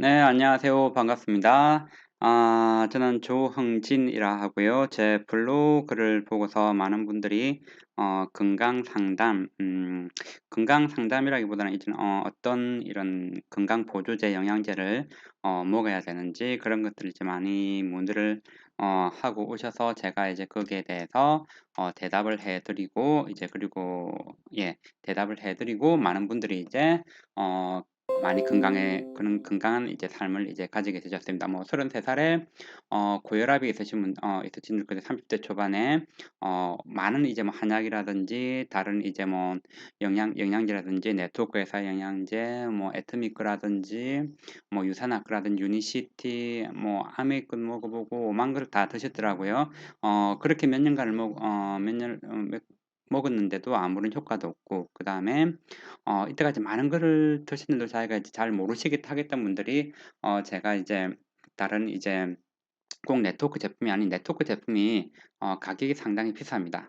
네, 안녕하세요. 반갑습니다. 저는 조흥진이라 하고요. 제 블로그를 보고서 많은 분들이 건강 상담, 건강 상담이라기보다는 이제 어떤 이런 건강 보조제 영양제를 먹어야 되는지 그런 것들을 이제 많이 문의를 하고 오셔서 제가 이제 거기에 대해서 대답을 해드리고 이제 그리고 예, 대답을 해드리고 많은 분들이 이제 많이 그런 건강한 이제 삶을 이제 가지게 되셨습니다. 뭐 33살에 고혈압이 있으신 분 30대 초반에 많은 이제 뭐 한약이라든지 다른 이제 뭐 영양제라든지 네트워크 회사 영양제, 뭐 애터미크라든지 뭐 유산아크라든지 유니시티, 뭐 아메이크 먹어보고 오만 그릇 다 드셨더라고요. 그렇게 몇 년간을 먹었는데도 아무런 효과도 없고 그다음에 이때까지 많은 거를 드시는데 자기가 이제 잘 모르시겠다 하겠던 분들이 제가 이제 다른 이제 꼭 네트워크 제품이 아닌 네트워크 제품이 가격이 상당히 비쌉니다.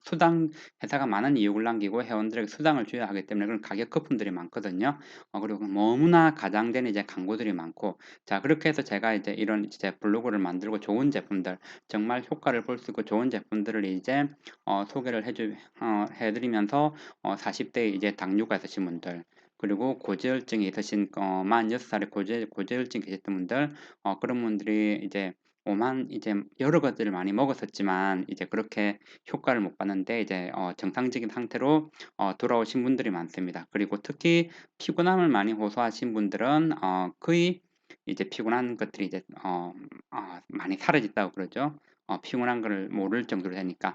수당 회사가 많은 이익을 남기고 회원들에게 수당을 줘야 하기 때문에 그런 가격 거품들이 많거든요. 그리고 너무나 가장되는 이제 광고들이 많고 자 그렇게 해서 제가 이제 이런 이제 블로그를 만들고 좋은 제품들 정말 효과를 볼 수 있고 좋은 제품들을 이제 소개를 해드리면서 40대 이제 당뇨가 있으신 분들 그리고 고지혈증이 있으신 46살에 고지혈증 계셨던 분들 그런 분들이 이제 오만 이제 여러 가지를 많이 먹었었지만 이제 그렇게 효과를 못 봤는데 이제 정상적인 상태로 돌아오신 분들이 많습니다. 그리고 특히 피곤함을 많이 호소하신 분들은 거의 이제 피곤한 것들이 이제 많이 사라졌다고 그러죠. 피곤한 거를 모를 정도로 되니까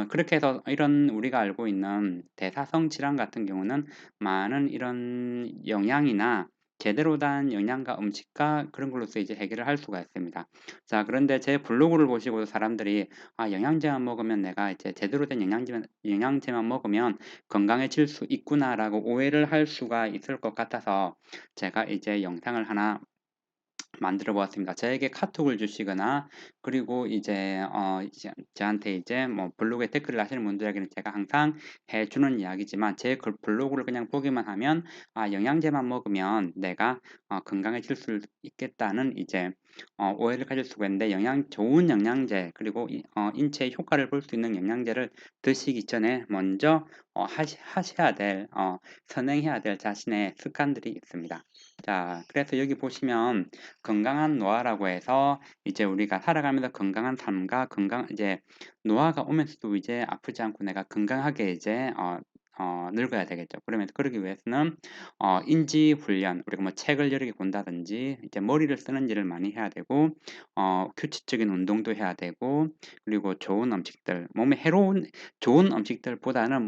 그렇게 해서 이런 우리가 알고 있는 대사성 질환 같은 경우는 많은 이런 영양이나 제대로 된 영양과 음식과 그런 걸로서 이제 해결을 할 수가 있습니다. 자, 그런데 제 블로그를 보시고 사람들이 영양제만 먹으면 내가 이제 제대로 된 영양제만 먹으면 건강해질 수 있구나라고 오해를 할 수가 있을 것 같아서 제가 이제 영상을 하나 만들어 보았습니다. 저에게 카톡을 주시거나 그리고 이제 저한테 이제 뭐 블로그에 댓글을 하시는 분들에게는 제가 항상 해 주는 이야기지만 제 그 블로그를 그냥 보기만 하면 영양제만 먹으면 내가 건강해질 수 있겠다는 이제 오해를 가질 수가 있는데 좋은 영양제 그리고 인체에 효과를 볼 수 있는 영양제를 드시기 전에 먼저 하셔야 될 선행해야 될 자신의 습관들이 있습니다. 자, 그래서 여기 보시면 건강한 노화라고 해서 이제 우리가 살아가면서 건강한 삶과 이제 노화가 오면서도 이제 아프지 않고 내가 건강하게 이제 늙어야 되겠죠. 그러면 그러기 위해서는 인지 훈련, 우리가 뭐 책을 여러 개 본다든지 이제 머리를 쓰는 일을 많이 해야 되고 규칙적인 운동도 해야 되고 그리고 좋은 음식들, 몸에 해로운 좋은 음식들보다는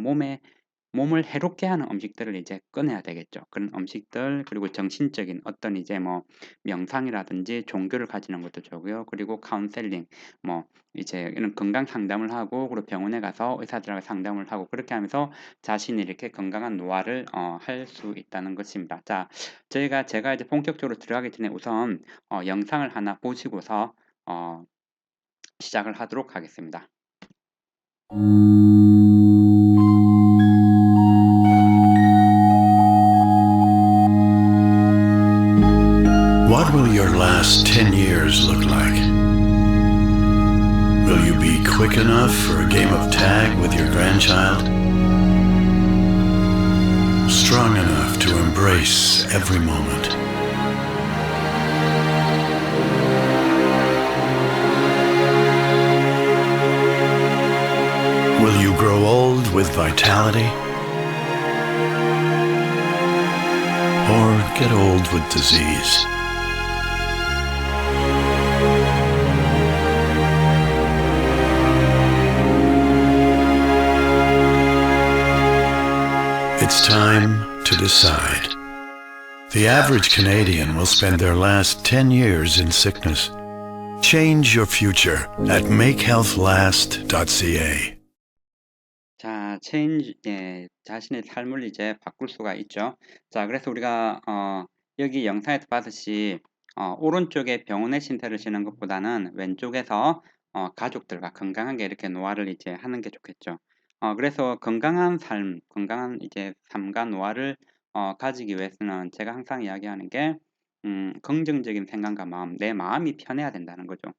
몸을 해롭게 하는 음식들을 이제 끊어야 되겠죠. 그런 음식들 그리고 정신적인 어떤 이제 뭐 명상이라든지 종교를 가지는 것도 좋고요. 그리고 카운셀링 뭐 이제 이런 건강 상담을 하고 그리고 병원에 가서 의사들하고 상담을 하고 그렇게 하면서 자신이 이렇게 건강한 노화를 할 수 있다는 것입니다. 자, 제가 이제 본격적으로 들어가기 전에 우선 영상을 하나 보시고서 어, 시작을 하도록 하겠습니다. What will your last 10 years look like? Will you be quick enough for a game of tag with your grandchild? Strong enough to embrace every moment? Will you grow old with vitality? Or get old with disease? It's time to decide. The average Canadian will spend their last 10 years in sickness. Change your future at makehealthlast.ca. 자, 자신의 삶을 이제 바꿀 수가 있죠. 자, 그래서 우리가 여기 영상에서 봤듯이 오른쪽에 병원의 신세를 지는 것보다는 왼쪽에서 가족들과 건강하게 이렇게 노화를 이제 하는 게 좋겠죠. 그래서 건강한 삶, 건강한 이제 삶과 노화를 가지기 위해서는 제가 항상 이야기하는 게 긍정적인 생각과 마음, 내 마음이 편해야 된다는 거죠.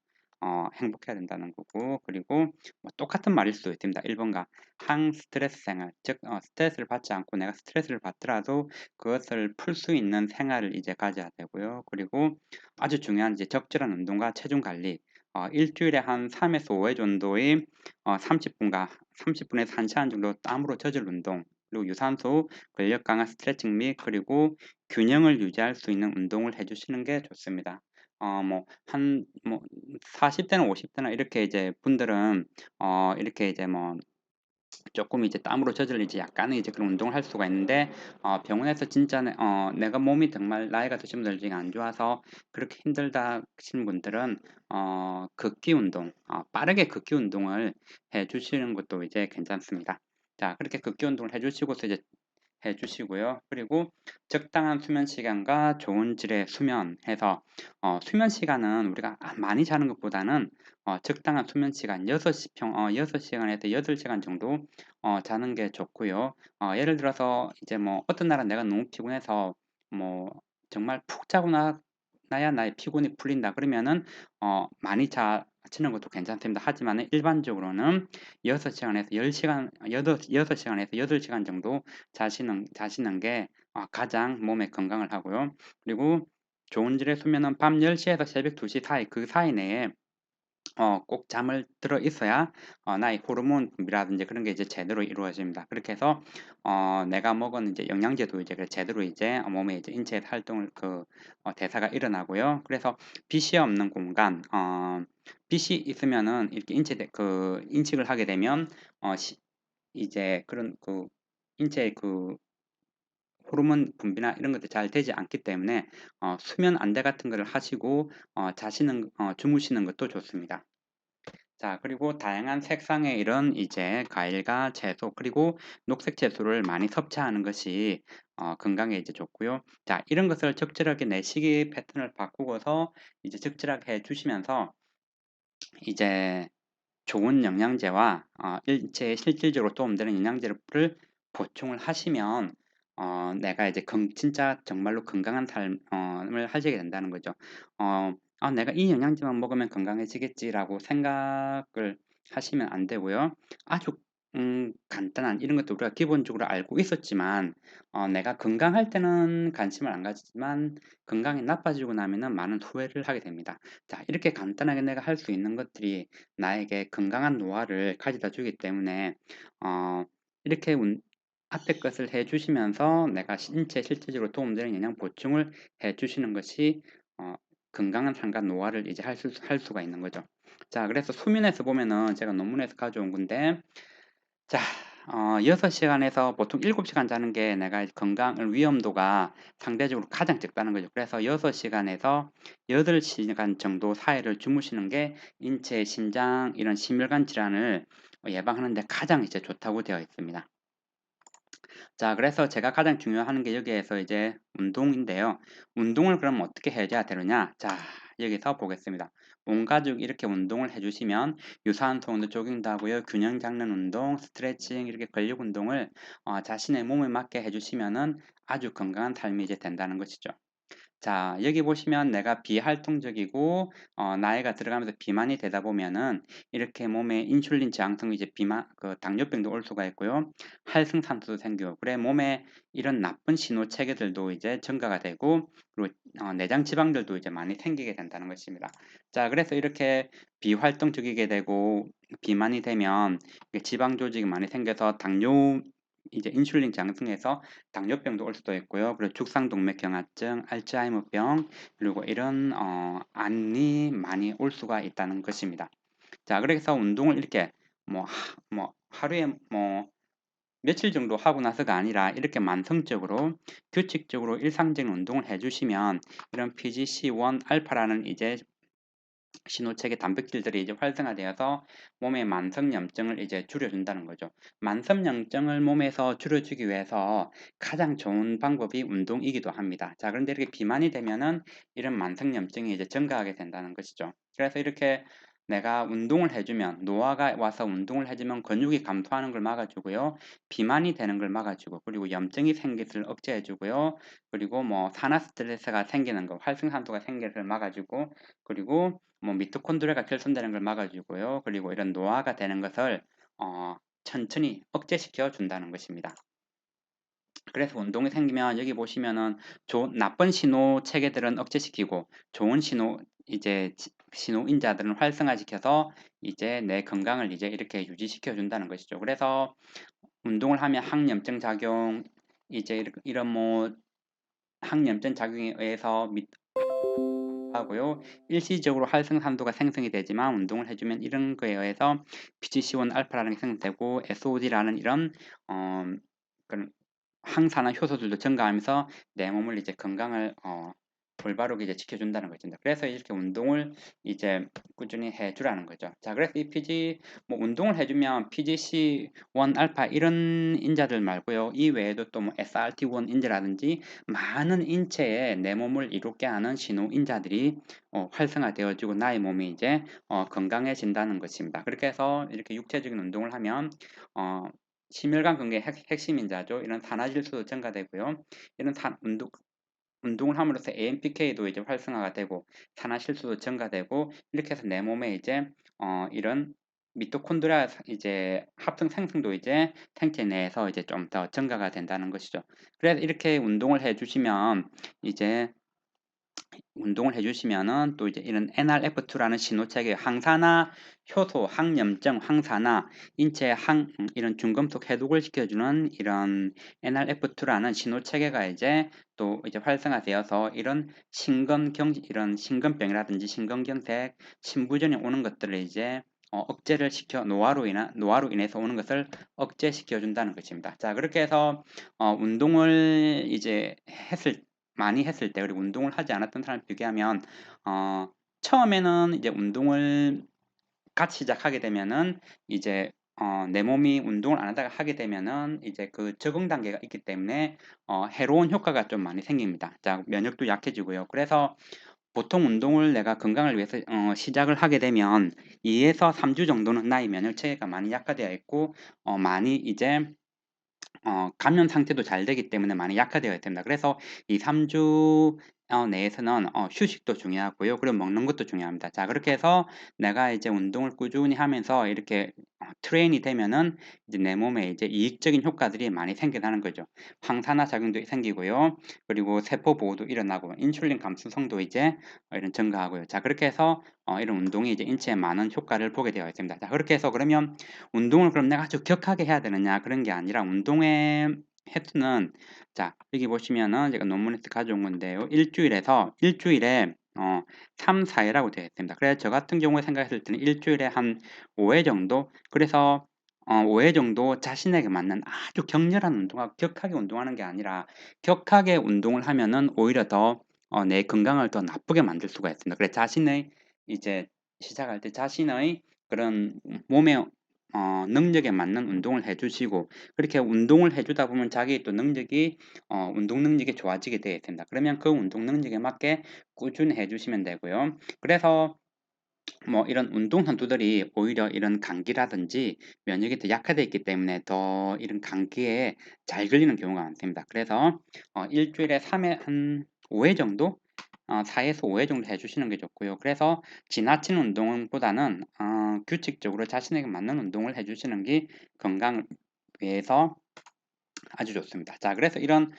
행복해야 된다는 거고, 그리고 뭐 똑같은 말일 수도 있습니다. 1번과 항스트레스 생활, 즉 스트레스를 받지 않고 내가 스트레스를 받더라도 그것을 풀 수 있는 생활을 이제 가져야 되고요. 그리고 아주 중요한 이제 적절한 운동과 체중 관리, 일주일에 한 3에서 5회 정도의 30분에서 1시간 정도 땀으로 젖을 운동, 그리고 유산소, 근력 강화 스트레칭 및 그리고 균형을 유지할 수 있는 운동을 해 주시는 게 좋습니다. 뭐 40 대나 50 대나 이렇게 이제 분들은 이렇게 이제 뭐 조금 이제 땀으로 젖을 이제 약간의 이제 그런 운동을 할 수가 있는데, 병원에서 진짜 내가 몸이 정말 나이가 드신 분들 중에 안 좋아서 그렇게 힘들다 하시는 분들은 극기 운동, 빠르게 극기 운동을 해 주시는 것도 이제 괜찮습니다. 자, 그렇게 극기 운동을 해 주시고서 이제 해 주시고요. 그리고 적당한 수면 시간과 좋은 질의 수면 해서, 수면 시간은 우리가 많이 자는 것보다는 적당한 수면 시간 6시간에서 8시간 정도 자는 게 좋고요. 예를 들어서 이제 뭐 어떤 날은 내가 너무 피곤해서 뭐 정말 푹 자고 나야 나의 피곤이 풀린다 그러면은 많이 자시는 것도 괜찮습니다. 하지만 일반적으로는 6시간에서 10시간, 6시간에서 8시간 정도 자시는 게 가장 몸에 건강을 하고요. 그리고 좋은 질의 수면은 밤 10시에서 새벽 2시 사이, 그 사이 내에 꼭 잠을 들어 있어야 나의 호르몬 분비라든지 그런 게 이제 제대로 이루어집니다. 그렇게 해서 내가 먹은 이제 영양제도 이제 제대로 이제 몸에 이제 인체 활동을 대사가 일어나고요. 그래서 빛이 없는 공간, 빛이 있으면은 이렇게 인식을 하게 되면 이제 그런 인체의 호르몬 분비나 이런 것들이 잘 되지 않기 때문에 수면 안대 같은 거를 하시고 주무시는 것도 좋습니다. 자, 그리고 다양한 색상의 이런 이제 과일과 채소, 그리고 녹색 채소를 많이 섭취하는 것이 건강에 이제 좋고요. 자, 이런 것을 적절하게 내 식이 패턴을 바꾸고서 이제 적절하게 해 주시면서 이제 좋은 영양제와 일체에 실질적으로 도움되는 영양제를 보충을 하시면 내가 이제 진짜 정말로 건강한 삶을 하시게 된다는 거죠. 내가 이 영양제만 먹으면 건강해지겠지라고 생각을 하시면 안 되고요. 아주 간단한 이런 것도 우리가 기본적으로 알고 있었지만 내가 건강할 때는 관심을 안 가지지만 건강이 나빠지고 나면은 많은 후회를 하게 됩니다. 자, 이렇게 간단하게 내가 할 수 있는 것들이 나에게 건강한 노화를 가져다 주기 때문에 이렇게 앞에 것을 해 주시면서 내가 신체에 실질적으로 도움되는 영양 보충을 해 주시는 것이 건강한 삶과 노화를 이제 할 수가 있는 거죠. 자, 그래서 수면에서 보면은 제가 논문에서 가져온 건데, 자, 6시간에서 보통 7시간 자는 게 내가 건강을 위험도가 상대적으로 가장 적다는 거죠. 그래서 6시간에서 8시간 정도 사이를 주무시는 게 인체 심장 이런 심혈관 질환을 예방하는 데 가장 이제 좋다고 되어 있습니다. 자, 그래서 제가 가장 중요한 게 여기에서 이제 운동인데요. 운동을 그럼 어떻게 해줘야 되느냐? 자, 여기서 보겠습니다. 온 가족 이렇게 운동을 해주시면 유산소 운동, 조깅도 하고요. 균형 잡는 운동, 스트레칭, 이렇게 근력 운동을 자신의 몸에 맞게 해주시면은 아주 건강한 삶이 이제 된다는 것이죠. 자, 여기 보시면 내가 비활동적이고 나이가 들어가면서 비만이 되다 보면은 이렇게 몸에 인슐린 저항성 이제 당뇨병도 올 수가 있고요. 활성산소도 생기고 그래 몸에 이런 나쁜 신호 체계들도 이제 증가가 되고 그리고 내장 지방들도 이제 많이 생기게 된다는 것입니다. 자, 그래서 이렇게 비활동적이게 되고 비만이 되면 지방 조직이 많이 생겨서 이제 인슐린 장성에서 당뇨병도 올 수도 있고요. 그리고 죽상동맥경화증, 알츠하이머병, 그리고 이런 암이 많이 올 수가 있다는 것입니다. 자, 그래서 운동을 이렇게 하루에 며칠 정도 하고 나서가 아니라 이렇게 만성적으로 규칙적으로 일상적인 운동을 해주시면 이런 PGC1 알파라는 이제 신호체계 단백질들이 이제 활성화되어서 몸의 만성염증을 이제 줄여준다는 거죠. 만성염증을 몸에서 줄여주기 위해서 가장 좋은 방법이 운동이기도 합니다. 자, 그런데 이렇게 비만이 되면은 이런 만성염증이 이제 증가하게 된다는 것이죠. 그래서 이렇게 내가 운동을 해 주면 노화가 와서 운동을 해 주면 근육이 감소하는 걸 막아 주고요. 비만이 되는 걸 막아 주고 그리고 염증이 생기를 억제해 주고요. 그리고 뭐 산화 스트레스가 생기는 거, 활성산소가 생기는 걸 막아 주고 그리고 뭐 미토콘드리아가 결손되는 걸 막아 주고요. 그리고 이런 노화가 되는 것을 어 천천히 억제시켜 준다는 것입니다. 그래서 운동이 생기면 여기 보시면은 나쁜 신호 체계들은 억제시키고 좋은 신호 이제 신호인자들은 활성화시켜서 이제 내 건강을 이제 이렇게 유지시켜 준다는 것이죠. 그래서 운동을 하면 항염증 작용 이제 이런 뭐 항염증 작용에 의해서 하고요. 일시적으로 활성산소가 생성이 되지만 운동을 해주면 이런 거에 의해서 PGC1 알파라는 게 생성되고 SOD라는 이런 어, 그런 항산화 효소들도 증가하면서 내 몸을 이제 건강을 올바르게 이제 지켜준다는 것입니다. 그래서 이렇게 운동을 이제 꾸준히 해주라는 거죠. 자, 그래서 이 뭐 운동을 해주면 PGC1 알파 이런 인자들 말고요. 이 외에도 또 뭐 SRT1 인자라든지 많은 인체에 내 몸을 이롭게 하는 신호 인자들이 활성화되어지고 나의 몸이 이제 건강해진다는 것입니다. 그렇게 해서 이렇게 육체적인 운동을 하면 어, 심혈관 근개 핵심 인자죠. 이런 산화질소도 증가되고요. 이런 운동을 함으로써 AMPK도 이제 활성화가 되고 산화질소도 증가되고 이렇게 해서 내 몸에 이제 이런 미토콘드리아 이제 합성 생성도 이제 생체 내에서 이제 좀 더 증가가 된다는 것이죠. 그래서 이렇게 운동을 해주시면은 또 이제 이런 NRF2라는 신호체계 항산화 효소, 항염증, 항산화, 인체 이런 중금속 해독을 시켜주는 이런 NRF2라는 신호체계가 이제 또 이제 활성화되어서 이런 심근병이라든지 심근경색, 심부전이 오는 것들을 이제 억제를 시켜 노화로 인해서 오는 것을 억제시켜 준다는 것입니다. 자, 그렇게 해서 운동을 이제 많이 했을 때 그리고 운동을 하지 않았던 사람 비교하면 어 처음에는 이제 운동을 같이 시작하게 되면은 이제 내 몸이 운동을 안 하다가 하게 되면은 이제 그 적응 단계가 있기 때문에 해로운 효과가 좀 많이 생깁니다. 자, 면역도 약해지고요. 그래서 보통 운동을 내가 건강을 위해서 시작을 하게 되면 2에서 3주 정도는 나의 면역 체계가 많이 약화되어 있고 많이 이제 감면 상태도 잘 되기 때문에 많이 약화되어야 됩니다. 그래서 2-3주 내에서는 휴식도 중요하고요. 그리고 먹는 것도 중요합니다. 자, 그렇게 해서 내가 이제 운동을 꾸준히 하면서 이렇게 트레인이 되면은 이제 내 몸에 이제 이익적인 효과들이 많이 생겨나는 거죠. 항산화 작용도 생기고요. 그리고 세포 보호도 일어나고 인슐린 감수성도 이제 이런 증가하고요. 자, 그렇게 해서 이런 운동이 이제 인체에 많은 효과를 보게 되어 있습니다. 자, 그렇게 해서 그러면 운동을 그럼 내가 아주 격하게 해야 되느냐 그런 게 아니라 운동의 횟수는 자 여기 보시면은 제가 논문에서 가져온 건데요. 일주일에 3, 4회라고 되어 있습니다. 그래서 저 같은 경우에 생각했을 때는 일주일에 한 5회 정도 그래서 5회 정도 자신에게 맞는 아주 격렬한 운동하고 격하게 운동하는 게 아니라 격하게 운동을 하면은 오히려 더 내 건강을 더 나쁘게 만들 수가 있습니다. 그래서 자신의 이제 시작할 때 자신의 그런 몸의 능력에 맞는 운동을 해 주시고 그렇게 운동을 해 주다 보면 자기 또 능력이 운동 능력이 좋아지게 되어 있습니다. 그러면 그 운동 능력에 맞게 꾸준히 해 주시면 되고요. 그래서 뭐 이런 운동선수들이 오히려 이런 감기라든지 면역이 더 약화되어 있기 때문에 더 이런 감기에 잘 걸리는 경우가 많습니다. 그래서 일주일에 3회 한 5회 정도 4에서 5회 정도 해 주시는 게 좋고요. 그래서 지나친 운동보다는 규칙적으로 자신에게 맞는 운동을 해 주시는 게 건강을 위해서 아주 좋습니다. 자, 그래서 이런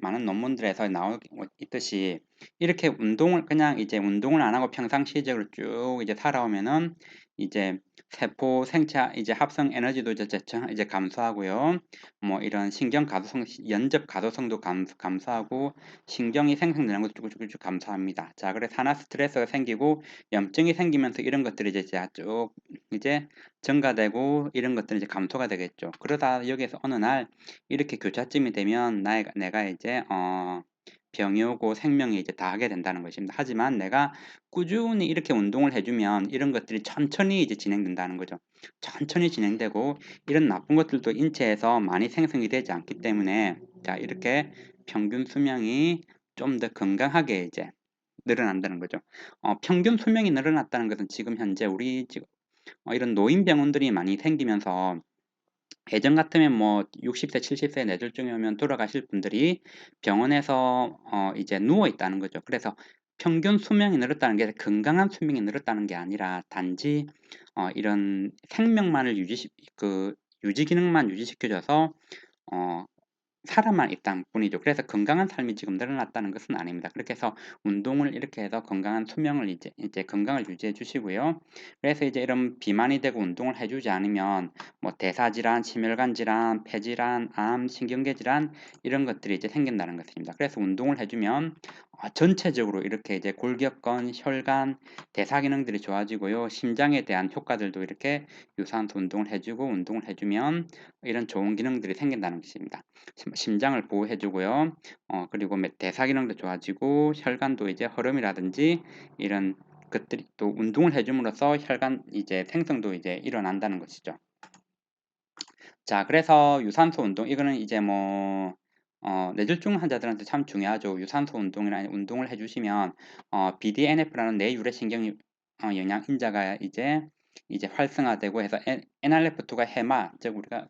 많은 논문들에서 나오고 있듯이 이렇게 운동을 그냥 이제 운동을 안 하고 평상시적으로 쭉 이제 살아오면은 이제 세포 생체 이제 합성 에너지도 이제 감소하고요. 뭐 이런 연접 가소성도 감소하고 신경이 생성되는 것도 쭉쭉쭉 감소합니다. 자, 그래서 산화 스트레스가 생기고 염증이 생기면서 이런 것들이 이제 쭉 이제 증가되고 이런 것들이 이제 감소가 되겠죠. 그러다 여기에서 어느 날 이렇게 교차점이 되면 내가 이제 병이 오고 생명이 이제 다하게 된다는 것입니다. 하지만 내가 꾸준히 이렇게 운동을 해주면 이런 것들이 천천히 이제 진행된다는 거죠. 천천히 진행되고 이런 나쁜 것들도 인체에서 많이 생성이 되지 않기 때문에 자 이렇게 평균 수명이 좀 더 건강하게 이제 늘어난다는 거죠. 평균 수명이 늘어났다는 것은 지금 현재 우리 지금 이런 노인 병원들이 많이 생기면서 예전 같으면 뭐 60세, 70세 뇌졸중이 오면 돌아가실 분들이 병원에서 이제 누워 있다는 거죠. 그래서 평균 수명이 늘었다는 게 건강한 수명이 늘었다는 게 아니라 단지 이런 생명만을 유지 기능만 유지시켜줘서 어 살아만 있다는 뿐이죠. 그래서 건강한 삶이 지금 늘어났다는 것은 아닙니다. 그렇게 해서 운동을 이렇게 해서 건강한 수명을 이제 건강을 유지해 주시고요. 그래서 이제 이런 비만이 되고 운동을 해 주지 않으면 뭐 대사질환, 심혈관 질환, 폐질환, 암, 신경계 질환 이런 것들이 이제 생긴다는 것입니다. 그래서 운동을 해 주면 전체적으로 이렇게 이제 골격근, 혈관, 대사 기능들이 좋아지고요. 심장에 대한 효과들도 이렇게 유산소 운동을 해 주고 운동을 해 주면 이런 좋은 기능들이 생긴다는 것입니다. 심장을 보호해 주고요. 그리고 대사 기능도 좋아지고 혈관도 이제 허름이라든지 이런 것들이 또 운동을 해 줌으로써 혈관 이제 생성도 이제 일어난다는 것이죠. 자, 그래서 유산소 운동 이거는 이제 뭐 뇌졸중 환자들한테 참 중요하죠. 유산소 운동이나 운동을 해 주시면 BDNF라는 뇌유래신경 영양 인자가 이제 활성화되고 해서 NRF2가 해마, 즉 우리가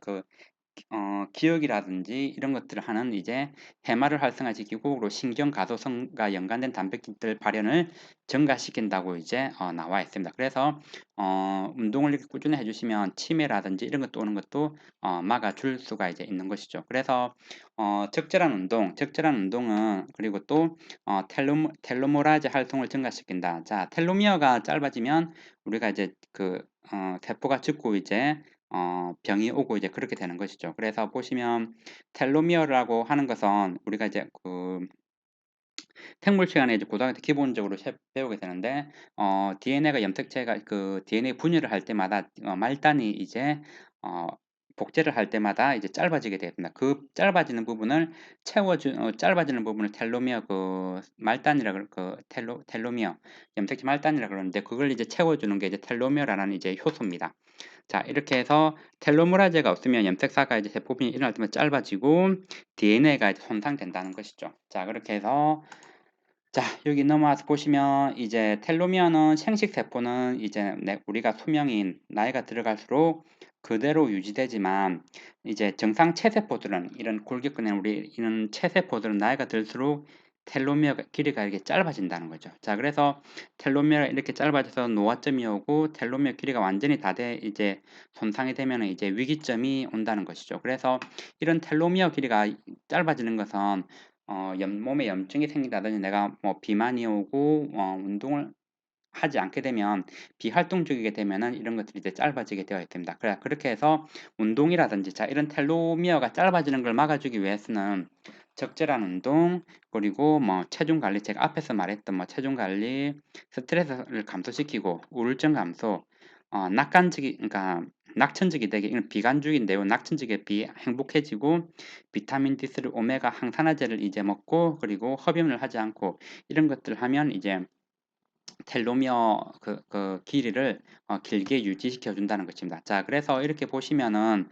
기억이라든지 이런 것들을 하는 이제 해마를 활성화시키고 그리고 신경 가소성과 연관된 단백질 발현을 증가시킨다고 이제 나와 있습니다. 그래서 운동을 이렇게 꾸준히 해주시면 치매라든지 이런 것도 오는 것도 막아줄 수가 이제 있는 것이죠. 그래서 적절한 운동은 그리고 또 텔로메라제 활동을 증가시킨다. 자, 텔로미어가 짧아지면 우리가 이제 세포가 죽고 이제 병이 오고 이제 그렇게 되는 것이죠. 그래서 보시면 텔로미어라고 하는 것은 우리가 이제 생물 시간에 이제 고등학교 때 기본적으로 배우게 되는데 DNA가 염색체가 DNA 분열을 할 때마다 말단이 이제 복제를 할 때마다 이제 짧아지게 됩니다. 그 짧아지는 부분을 짧아지는 부분을 텔로미어 말단이라 텔로미어 염색체 말단이라 그러는데 그걸 이제 채워주는 게 이제 텔로미어라는 이제 효소입니다. 자, 이렇게 해서 텔로메라제가 없으면 염색사가 이제 세포빈이 일어날 때만 짧아지고 DNA가 이제 손상된다는 것이죠. 자, 그렇게 해서 자, 여기 넘어와서 보시면 이제 텔로미어는 생식 세포는 이제 우리가 수명인 나이가 들어갈수록 그대로 유지되지만 이제 정상 체세포들은 이런 골격근에 우리 이런 체세포들은 나이가 들수록 텔로미어 길이가 이렇게 짧아진다는 거죠. 자, 그래서 텔로미어가 이렇게 짧아져서 노화점이 오고 텔로미어 길이가 완전히 다 이제 손상이 되면 이제 위기점이 온다는 것이죠. 그래서 이런 텔로미어 길이가 짧아지는 것은 몸에 염증이 생긴다든지 내가 뭐 비만이 오고 운동을 하지 않게 되면 비활동적이게 되면은 이런 것들이 이제 짧아지게 되어 있습니다. 그렇게 해서 운동이라든지 자 이런 텔로미어가 짧아지는 걸 막아주기 위해서는 적절한 운동 그리고 뭐 체중 관리 제가 앞에서 말했던 뭐 체중 관리 스트레스를 감소시키고 우울증 감소 낙관적이 그러니까 낙천적이 되게 이건 비관주의인데요. 낙천적이 행복해지고 비타민 D3 오메가 항산화제를 이제 먹고 그리고 흡연을 하지 않고 이런 것들을 하면 이제 텔로미어 길이를 길게 유지시켜 준다는 것입니다. 자, 그래서 이렇게 보시면은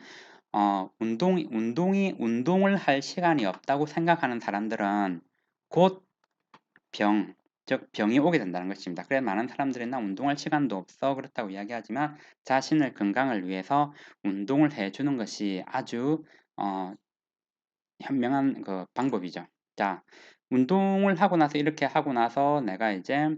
운동을 할 시간이 없다고 생각하는 사람들은 곧 즉 병이 오게 된다는 것입니다. 그래 많은 사람들이 나 운동할 시간도 없어 그렇다고 이야기하지만 자신의 건강을 위해서 운동을 해주는 것이 아주 현명한 방법이죠. 자, 운동을 하고 나서 이렇게 하고 나서 내가 이제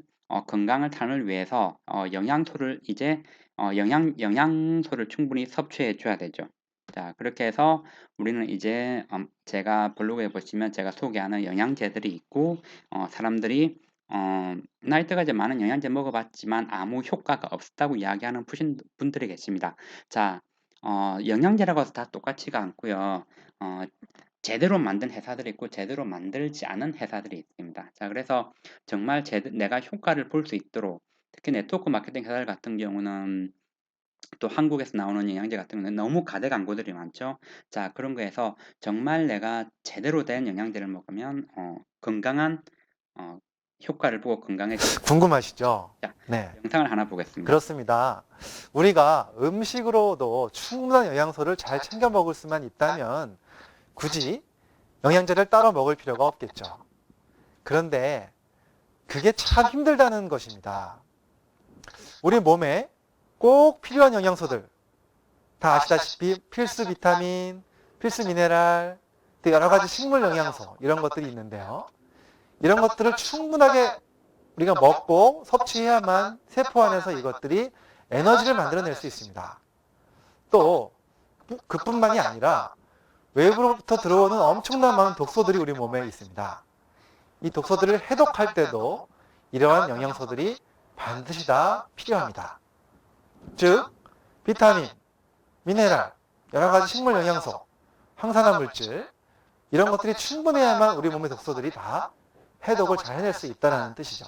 건강을 삶을 위해서 영양소를 이제 영양소를 충분히 섭취해 줘야 되죠. 자, 그렇게 해서 우리는 이제 제가 블로그에 보시면 제가 소개하는 영양제들이 있고 사람들이 나이 때까지 많은 영양제 먹어봤지만 아무 효과가 없다고 이야기하는 분들이 계십니다. 자, 영양제라고 해서 다 똑같지가 않고요. 제대로 만든 회사들이 있고 제대로 만들지 않은 회사들이 있습니다. 자, 그래서 정말 내가 효과를 볼 수 있도록 특히 네트워크 마케팅 회사들 같은 경우는 또 한국에서 나오는 영양제 같은 경우는 너무 가대 광고들이 많죠. 자, 그런 거에서 정말 내가 제대로 된 영양제를 먹으면 건강한 효과를 보고 건강해질 수 있다. 궁금하시죠? 자, 네. 영상을 하나 보겠습니다. 그렇습니다. 우리가 음식으로도 충분한 영양소를 잘 챙겨 먹을 수만 있다면 굳이 영양제를 따로 먹을 필요가 없겠죠. 그런데 그게 참 힘들다는 것입니다. 우리 몸에 꼭 필요한 영양소들, 다 아시다시피 필수 비타민, 필수 미네랄, 또 여러 가지 식물 영양소 이런 것들이 있는데요. 이런 것들을 충분하게 우리가 먹고 섭취해야만 세포 안에서 이것들이 에너지를 만들어낼 수 있습니다. 또 그뿐만이 아니라 외부로부터 들어오는 엄청난 많은 독소들이 우리 몸에 있습니다. 이 독소들을 해독할 때도 이러한 영양소들이 반드시 다 필요합니다. 즉 비타민, 미네랄, 여러 가지 식물 영양소, 항산화 물질 이런 것들이 충분해야만 우리 몸의 독소들이 다 해독을 잘 해낼 수 있다는 뜻이죠.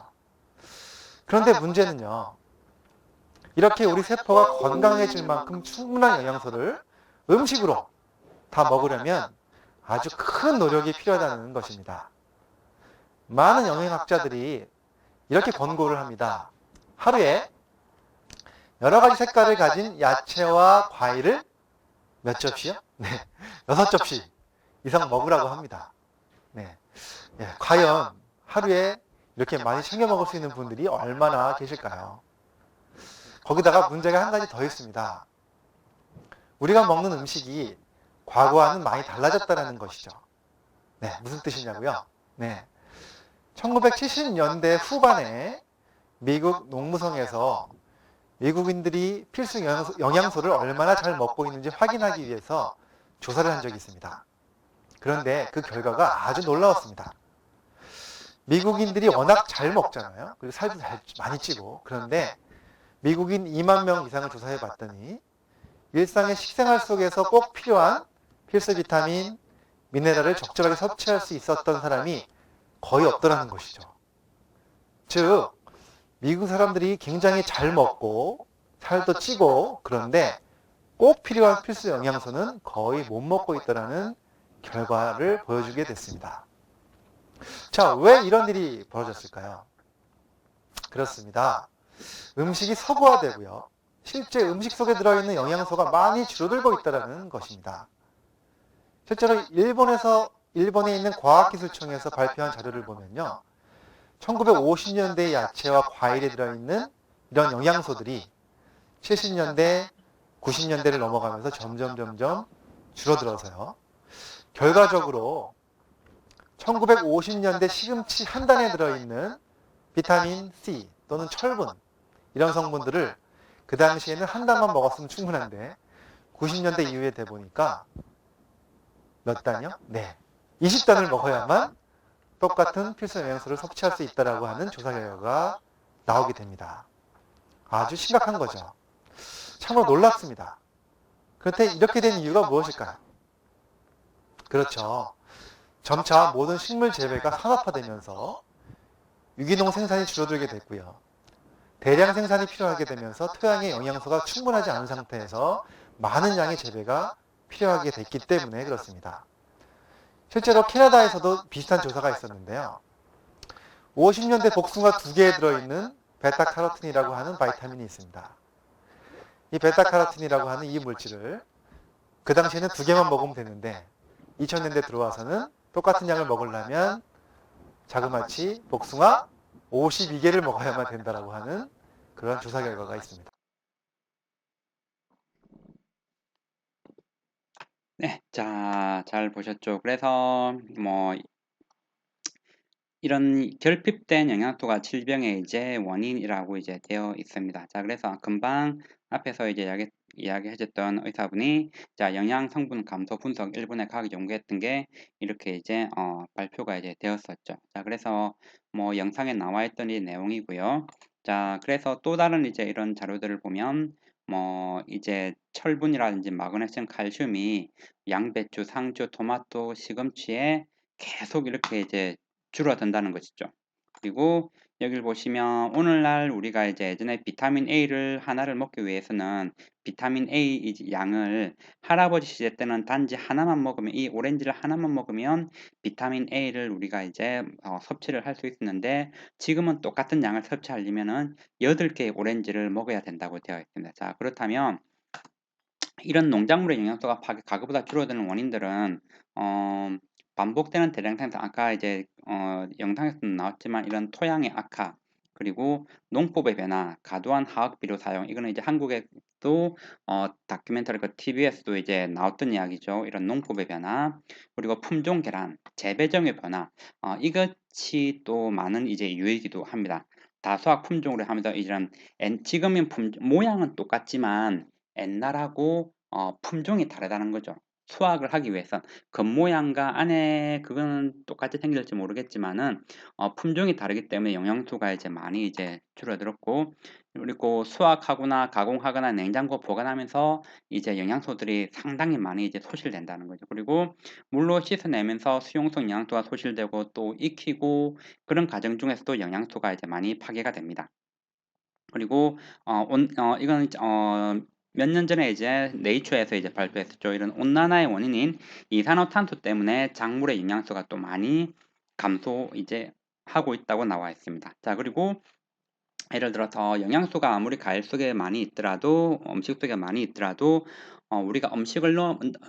그런데 문제는요. 이렇게 우리 세포가 건강해질 만큼 충분한 영양소를 음식으로 다 먹으려면 아주 큰 노력이 필요하다는 것입니다. 많은 영양학자들이 이렇게 권고를 합니다. 하루에 여러 가지 색깔을 가진 야채와 과일을 몇 접시요? 네, 6접시 이상 먹으라고 합니다. 네. 예, 과연 하루에 이렇게 많이 챙겨 먹을 수 있는 분들이 얼마나 계실까요? 거기다가 문제가 한 가지 더 있습니다. 우리가 먹는 음식이 과거와는 많이 달라졌다는 것이죠. 네, 무슨 뜻이냐고요? 네. 1970년대 후반에 미국 농무성에서 미국인들이 필수 영양소를 얼마나 잘 먹고 있는지 확인하기 위해서 조사를 한 적이 있습니다. 그런데 그 결과가 아주 놀라웠습니다. 미국인들이 워낙 잘 먹잖아요. 그리고 살도 많이 찌고. 그런데 미국인 2만 명 이상을 조사해 봤더니 일상의 식생활 속에서 꼭 필요한 필수 비타민, 미네랄을 적절하게 섭취할 수 있었던 사람이 거의 없더라는 것이죠. 즉, 미국 사람들이 굉장히 잘 먹고 살도 찌고 그런데 꼭 필요한 필수 영양소는 거의 못 먹고 있다는 결과를 보여주게 됐습니다. 자, 왜 이런 일이 벌어졌을까요? 그렇습니다. 음식이 서구화되고요. 실제 음식 속에 들어있는 영양소가 많이 줄어들고 있다는 것입니다. 실제로 일본에 있는 과학기술청에서 발표한 자료를 보면요. 1950년대 야채와 과일에 들어있는 이런 영양소들이 70년대, 90년대를 넘어가면서 점점 줄어들어서요. 결과적으로 1950년대 시금치 한 단에 들어있는 비타민 C 또는 철분 이런 성분들을 그 당시에는 한 단만 먹었으면 충분한데 90년대 이후에 돼 보니까 몇 단이요? 네. 20단을 먹어야만 똑같은 필수 영양소를 섭취할 수 있다고 하는 조사 결과가 나오게 됩니다. 아주 심각한 거죠. 참으로 놀랍습니다. 그런데 이렇게 된 이유가 무엇일까요? 그렇죠. 점차 모든 식물 재배가 산업화되면서 유기농 생산이 줄어들게 됐고요. 대량 생산이 필요하게 되면서 토양의 영양소가 충분하지 않은 상태에서 많은 양의 재배가 필요하게 됐기 때문에 그렇습니다. 실제로 캐나다에서도 비슷한 조사가 있었는데요. 50년대 복숭아 2개에 들어있는 베타카로틴이라고 하는 바이타민이 있습니다. 이 베타카로틴이라고 하는 이 물질을 그 당시에는 2개만 먹으면 되는데 2000년대 들어와서는 똑같은 양을 먹으려면 자그마치 복숭아 52개를 먹어야만 된다고 하는 그런 조사 결과가 있습니다. 네. 자, 잘 보셨죠? 그래서 이런 결핍된 영양소가 질병의 이제 원인이라고 이제 되어 있습니다. 자, 그래서 금방 앞에서 이제 이야기해줬던 의사분이 자, 영양 성분 감소 분석 일본에 가기 연구했던 게 이렇게 이제 발표가 이제 되었었죠. 자, 그래서 영상에 나와 있던 이 내용이고요. 자, 그래서 또 다른 이제 이런 자료들을 보면 이제 철분이라든지 마그네슘, 칼슘이 양배추, 상추, 토마토, 시금치에 계속 이렇게 이제 줄어든다는 것이죠. 그리고 여기를 보시면 오늘날 우리가 이제 예전에 비타민 A를 하나를 먹기 위해서는 비타민 A 양을 할아버지 시대 때는 단지 하나만 먹으면 이 오렌지를 하나만 먹으면 비타민 A를 우리가 이제 섭취를 할 수 있었는데 지금은 똑같은 양을 섭취하려면은 8개의 오렌지를 먹어야 된다고 되어 있습니다. 자, 그렇다면 이런 농작물의 영양소가 가급보다 줄어드는 원인들은 반복되는 대량 생산, 아까 이제 영상에서도 나왔지만 이런 토양의 악화, 그리고 농법의 변화, 과도한 화학 비료 사용, 이거는 이제 한국에도 다큐멘터리 그 TV에서도 이제 나왔던 이야기죠. 이런 농법의 변화, 그리고 품종 개란, 재배정의 변화, 이것이 또 많은 이제 유의기도 합니다. 다수학 품종으로 하면서 이런 지금은 모양은 똑같지만 옛날하고 품종이 다르다는 거죠. 수확을 하기 위해선 겉모양과 안에 그거는 똑같이 생길지 모르겠지만은 품종이 다르기 때문에 영양소가 이제 많이 이제 줄어들었고, 그리고 수확하거나 가공하거나 냉장고 보관하면서 이제 영양소들이 상당히 많이 이제 소실된다는 거죠. 그리고 물로 씻어내면서 수용성 영양소가 소실되고 또 익히고 그런 과정 중에서도 영양소가 이제 많이 파괴가 됩니다. 그리고 이거는 몇 년 전에 이제 네이처에서 이제 발표했었죠. 이런 온난화의 원인인 이산화탄소 때문에 작물의 영양소가 또 많이 감소 이제 하고 있다고 나와 있습니다. 자, 그리고 예를 들어서 영양소가 아무리 과일 속에 많이 있더라도, 음식 속에 많이 있더라도, 우리가 음식을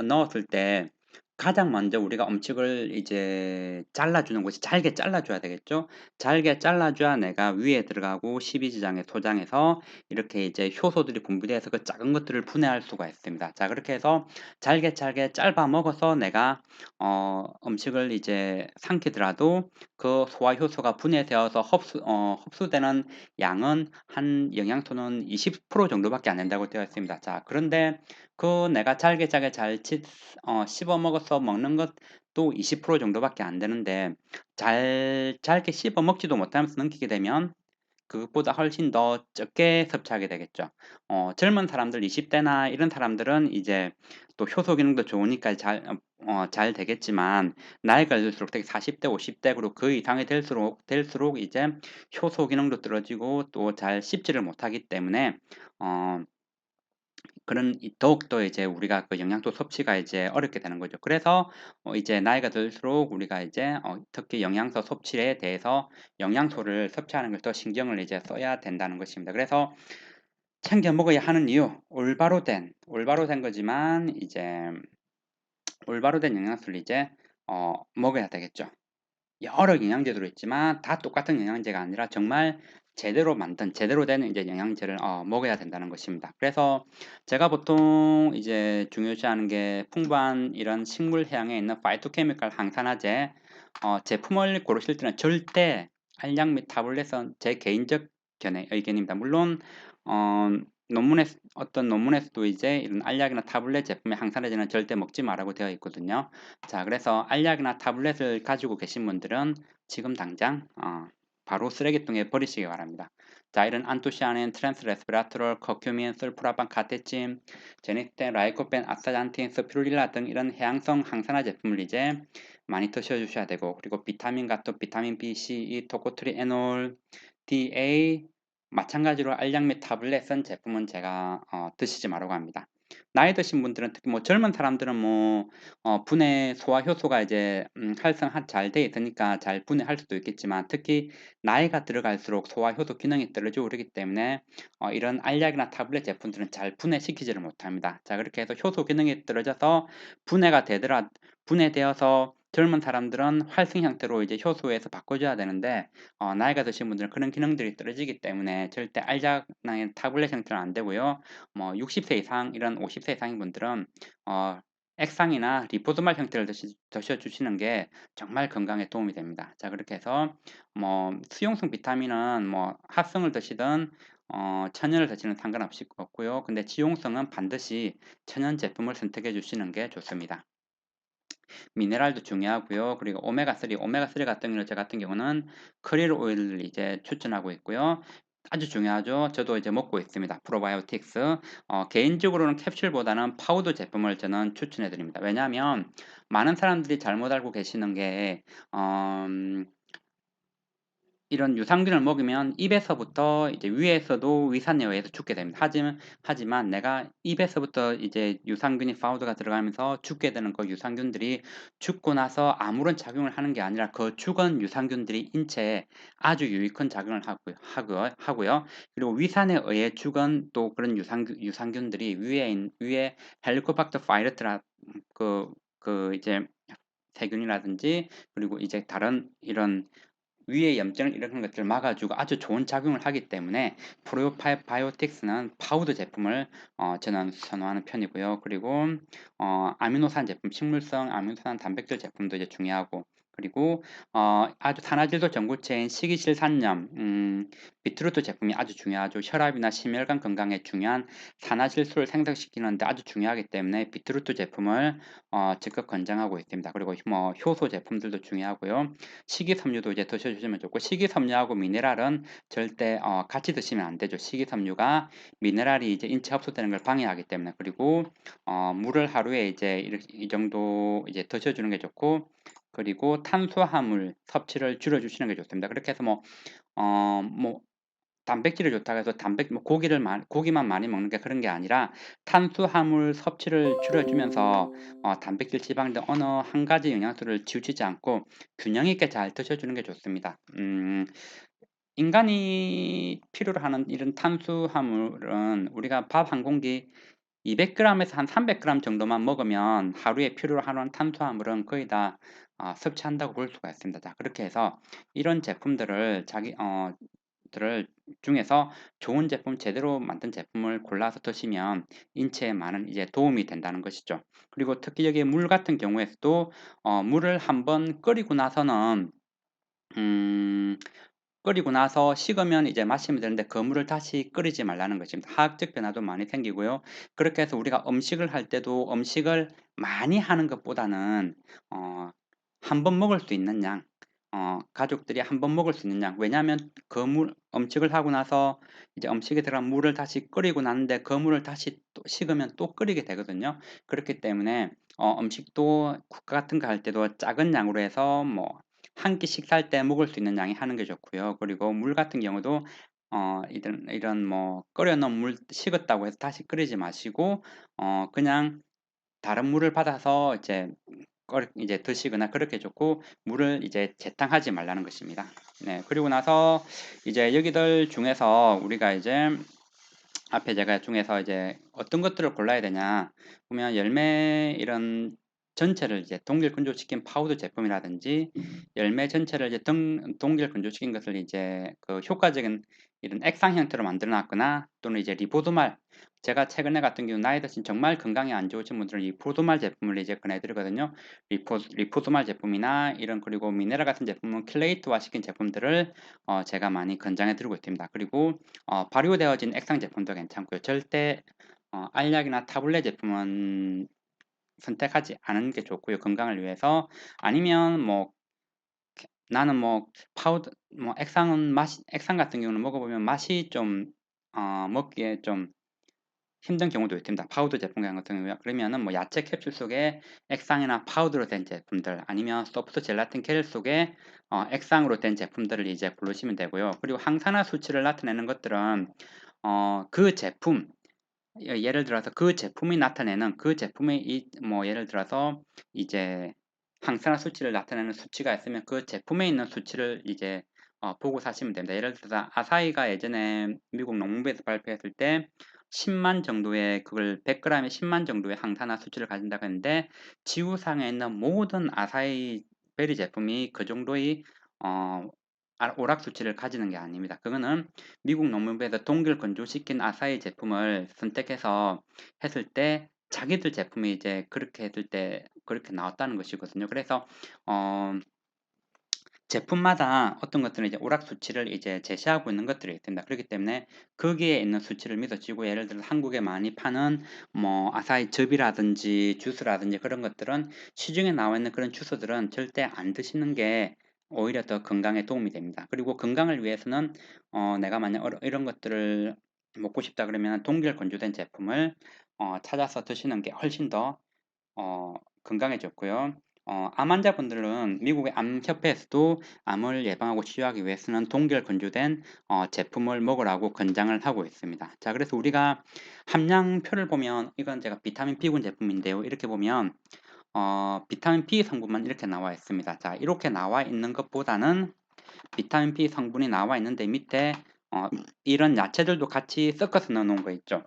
넣었을 때 가장 먼저 우리가 음식을 이제 잘라주는 것이 잘게 잘라줘야 되겠죠. 잘게 잘라줘야 내가 위에 들어가고 십이지장에 소장해서 이렇게 이제 효소들이 분비돼서 그 작은 것들을 분해할 수가 있습니다. 자, 그렇게 해서 잘게 잘게 짧아 먹어서 내가 음식을 이제 삼키더라도 그 소화 효소가 분해되어서 흡수되는 양은 한 영양소는 20% 정도밖에 안 된다고 되어 있습니다. 자, 그런데 그 내가 잘게 잘게 씹어 먹어서 먹는 것도 20% 정도밖에 안 되는데 잘게 씹어 먹지도 못하면서 넘기게 되면 그것보다 훨씬 더 적게 섭취하게 되겠죠. 젊은 사람들 20대나 이런 사람들은 이제 또 효소 기능도 좋으니까 잘 되겠지만 나이가 들수록 특히 40대, 50대 그리고 그 이상이 될수록 이제 효소 기능도 떨어지고 또 잘 씹지를 못하기 때문에 어, 더욱더 이제 우리가 그 영양소 섭취가 이제 어렵게 되는 거죠. 그래서 이제 나이가 들수록 우리가 이제 특히 영양소 섭취에 대해서 영양소를 섭취하는 걸 더 신경을 이제 써야 된다는 것입니다. 그래서 챙겨 먹어야 하는 이유, 올바로 된 거지만 이제 올바로 된 영양소를 이제 먹어야 되겠죠. 여러 영양제들이 있지만 다 똑같은 영양제가 아니라 정말 제대로 된 이제 영양제를 먹어야 된다는 것입니다. 그래서 제가 보통 이제 중요시하는 게 풍부한 이런 식물 해양에 있는 파이토케미컬 항산화제 제품을 고르실 때는 절대 알약 및 타블렛은 제 개인적 의견입니다. 물론 어, 어떤 논문에서도 이제 이런 알약이나 타블렛 제품의 항산화제는 절대 먹지 말라고 되어 있거든요. 자, 그래서 알약이나 타블렛을 가지고 계신 분들은 지금 당장 바로 쓰레기통에 버리시기 바랍니다. 자, 이런 안토시아닌, 트랜스레스베라트롤, 커큐민, 설프라반, 카테친, 제니스텐, 라이코펜, 아스타잔틴, 스피룰릴라 등 이런 해양성 항산화 제품을 이제 많이 드셔주셔야 되고, 그리고 비타민 같은 비타민 B, C, E, 토코트리에놀, DA 마찬가지로 알약 및 타블렛은 제품은 제가 드시지 말라고 합니다. 나이 드신 분들은 특히 뭐 젊은 사람들은 뭐 분해 소화 효소가 이제 활성화 잘 돼 있으니까 잘 분해할 수도 있겠지만 특히 나이가 들어갈수록 소화 효소 기능이 떨어지고 그러기 때문에 이런 알약이나 타블렛 제품들은 잘 분해시키지를 못합니다. 자, 그렇게 해서 효소 기능이 떨어져서 분해되어서 젊은 사람들은 활성 형태로 이제 효소에서 바꿔줘야 되는데 나이가 드신 분들은 그런 기능들이 떨어지기 때문에 절대 알약이나 타블렛 형태는 안 되고요. 뭐 60세 이상 이런 50세 이상인 분들은 어, 액상이나 리포소말 형태를 드셔주시는 게 정말 건강에 도움이 됩니다. 자, 그렇게 해서 뭐 수용성 비타민은 뭐 합성을 드시든 천연을 드시는 상관없이 없고요. 근데 지용성은 반드시 천연 제품을 선택해 주시는 게 좋습니다. 미네랄도 중요하고요. 그리고 오메가3 같은 경우는 저 같은 경우는 크릴 오일을 이제 추천하고 있고요. 아주 중요하죠. 저도 이제 먹고 있습니다. 프로바이오틱스. 개인적으로는 캡슐보다는 파우더 제품을 저는 추천해 드립니다. 왜냐하면 많은 사람들이 잘못 알고 계시는 게 이런 유산균을 먹으면 입에서부터 이제 위에서도 위산에 의해서 죽게 됩니다. 하지만 내가 입에서부터 이제 유산균이 파우더가 들어가면서 죽게 되는 그 유산균들이 죽고 나서 아무런 작용을 하는 게 아니라 그 죽은 유산균들이 인체에 아주 유익한 작용을 하고요. 그리고 위산에 의해 죽은 또 그런 유산균들이 위에 헬리코박터 파이러트라 그 이제 세균이라든지 그리고 이제 다른 이런 위의 염증을 일으키는 것들을 막아주고 아주 좋은 작용을 하기 때문에 프로바이오틱스는 파우더 제품을 저는 선호하는 편이고요. 그리고 아미노산 제품, 식물성 아미노산 단백질 제품도 이제 중요하고 그리고 아주 산화질소 전구체인 식이질산염, 비트루트 제품이 아주 중요하죠. 혈압이나 심혈관 건강에 중요한 산화질소를 생성시키는데 아주 중요하기 때문에 비트루트 제품을 적극 권장하고 있습니다. 그리고 뭐 효소 제품들도 중요하고요. 식이섬유도 이제 드셔주시면 좋고 식이섬유하고 미네랄은 절대 같이 드시면 안 되죠. 식이섬유가 미네랄이 이제 인체 흡수되는 걸 방해하기 때문에 그리고 물을 하루에 이제 이 정도 이제 드셔주는 게 좋고 그리고 탄수화물 섭취를 줄여주시는 게 좋습니다. 그렇게 해서 뭐 단백질이 좋다고 해서 뭐 고기만 많이 먹는 게 그런 게 아니라 탄수화물 섭취를 줄여주면서 단백질, 지방 등 어느 한 가지 영양소를 치우치지 않고 균형 있게 잘 드셔주는 게 좋습니다. 인간이 필요로 하는 이런 탄수화물은 우리가 밥 한 공기 200g에서 한 300g 정도만 먹으면 하루에 필요로 하는 탄수화물은 거의 다 섭취한다고 볼 수가 있습니다. 자, 그렇게 해서 이런 제품들을 들을 중에서 좋은 제품, 제대로 만든 제품을 골라서 드시면 인체에 많은 이제 도움이 된다는 것이죠. 그리고 특히 여기 물 같은 경우에서도 물을 한번 끓이고 나서는 음, 끓이고 나서 식으면 이제 마시면 되는데 그 물을 다시 끓이지 말라는 것입니다. 화학적 변화도 많이 생기고요. 그렇게 해서 우리가 음식을 할 때도 음식을 많이 하는 것보다는 어, 한 번 먹을 수 있는 양, 가족들이 한 번 먹을 수 있는 양. 왜냐하면 그 음식을 하고 나서 이제 음식에 들어간 물을 다시 끓이고 나는데 그 물을 다시 또 식으면 또 끓이게 되거든요. 그렇기 때문에 음식도 국 같은 거 할 때도 작은 양으로 해서 뭐 한 끼 식사할 때 먹을 수 있는 양이 하는 게 좋고요. 그리고 물 같은 경우도 이런 뭐 끓여 놓은 물 식었다고 해서 다시 끓이지 마시고 그냥 다른 물을 받아서 이제 드시거나 그렇게 좋고 물을 이제 재탕하지 말라는 것입니다. 네. 그리고 나서 이제 여기들 중에서 우리가 이제 앞에 제가 중에서 이제 어떤 것들을 골라야 되냐 보면 열매 이런 전체를 이제 동결 건조시킨 파우더 제품이라든지 열매 전체를 이제 동결 건조시킨 것을 이제 그 효과적인 이런 액상 형태로 만들어 놨거나 또는 이제 리보도말 제가 최근에 같은 경우 나이 드신 정말 건강에 안 좋으신 분들은 리포도말 제품을 이제 권해드리거든요. 리포도말 제품이나 이런 그리고 미네랄 같은 제품은 킬레이트화 시킨 제품들을 제가 많이 권장해드리고 있습니다. 그리고 발효되어진 액상 제품도 괜찮고요. 절대 알약이나 타블렛 제품은 선택하지 않은 게 좋고요. 건강을 위해서 아니면 뭐 나는 뭐 파우더 뭐 액상 같은 경우는 먹어보면 맛이 좀 먹기에 좀 힘든 경우도 있습니다. 파우더 제품 같은 경우에 그러면은 뭐 야채 캡슐 속에 액상이나 파우더로 된 제품들 아니면 소프트 젤라틴 겔 속에 액상으로 된 제품들을 이제 고르시면 되고요. 그리고 항산화 수치를 나타내는 것들은 그 제품 예를 들어서 그 제품이 나타내는 그 제품의 뭐 예를 들어서 이제 항산화 수치를 나타내는 수치가 있으면 그 제품에 있는 수치를 이제 보고 사시면 됩니다. 예를 들어서 아사히가 예전에 미국 농무부에서 발표했을 때 10만 정도의 그걸 100g에 10만 정도의 항산화 수치를 가진다고 했는데 지구상에 있는 모든 아사히 베리 제품이 그 정도의 어, 오락 수치를 가지는 게 아닙니다. 그거는 미국 농무부에서 동결 건조시킨 아사히 제품을 선택해서 했을 때 자기들 제품이 이제 그렇게 했을 때 그렇게 나왔다는 것이거든요. 그래서 어, 제품마다 어떤 것들은 이제 오락 수치를 이제 제시하고 있는 것들이 있습니다. 그렇기 때문에 거기에 있는 수치를 믿어지고 예를 들어 한국에 많이 파는 뭐 아사히 즙이라든지 주스라든지 그런 것들은 시중에 나와 있는 그런 주스들은 절대 안 드시는 게 오히려 더 건강에 도움이 됩니다. 그리고 건강을 위해서는 내가 만약 이런 것들을 먹고 싶다 그러면 동결 건조된 제품을 찾아서 드시는 게 훨씬 더 건강에 좋고요. 암 환자분들은 미국의 암협회에서도 암을 예방하고 치료하기 위해서는 동결 건조된 제품을 먹으라고 권장을 하고 있습니다. 자, 그래서 우리가 함량표를 보면 이건 제가 비타민 B군 제품인데요. 이렇게 보면 비타민 B 성분만 이렇게 나와 있습니다. 자, 이렇게 나와 있는 것보다는 비타민 B 성분이 나와 있는데 밑에 이런 야채들도 같이 섞어서 넣어 놓은 거 있죠.